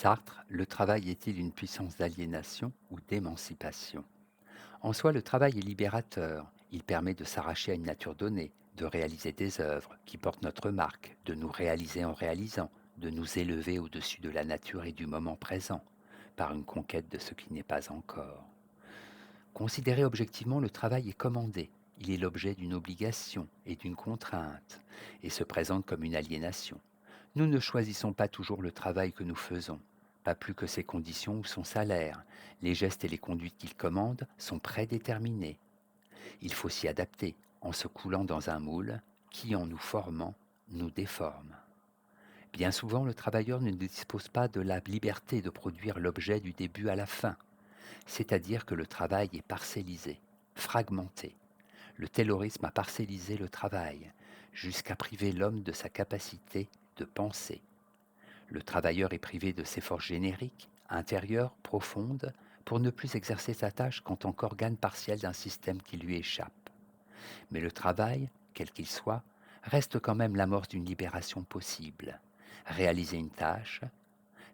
Sartre, le travail est-il une puissance d'aliénation ou d'émancipation? En soi, le travail est libérateur. Il permet de s'arracher à une nature donnée, de réaliser des œuvres qui portent notre marque, de nous réaliser en réalisant, de nous élever au-dessus de la nature et du moment présent, par une conquête de ce qui n'est pas encore. Considéré objectivement, le travail est commandé. Il est l'objet d'une obligation et d'une contrainte, et se présente comme une aliénation. Nous ne choisissons pas toujours le travail que nous faisons, pas plus que ses conditions ou son salaire. Les gestes et les conduites qu'il commande sont prédéterminés. Il faut s'y adapter en se coulant dans un moule qui, en nous formant, nous déforme. Bien souvent, le travailleur ne dispose pas de la liberté de produire l'objet du début à la fin, c'est-à-dire que le travail est parcellisé, fragmenté. Le taylorisme a parcellisé le travail, jusqu'à priver l'homme de sa capacité de penser. Le travailleur est privé de ses forces génériques, intérieures, profondes, pour ne plus exercer sa tâche qu'en tant qu'organe partiel d'un système qui lui échappe. Mais le travail, quel qu'il soit, reste quand même l'amorce d'une libération possible. Réaliser une tâche,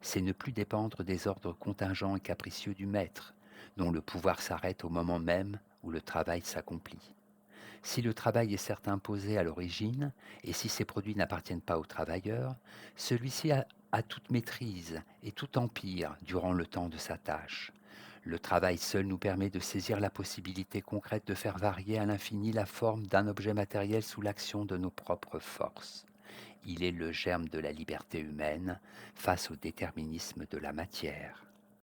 c'est ne plus dépendre des ordres contingents et capricieux du maître, dont le pouvoir s'arrête au moment même où le travail s'accomplit. Si le travail est certes imposé à l'origine, et si ces produits n'appartiennent pas au travailleur, celui-ci a toute maîtrise et tout empire durant le temps de sa tâche. Le travail seul nous permet de saisir la possibilité concrète de faire varier à l'infini la forme d'un objet matériel sous l'action de nos propres forces. Il est le germe de la liberté humaine face au déterminisme de la matière.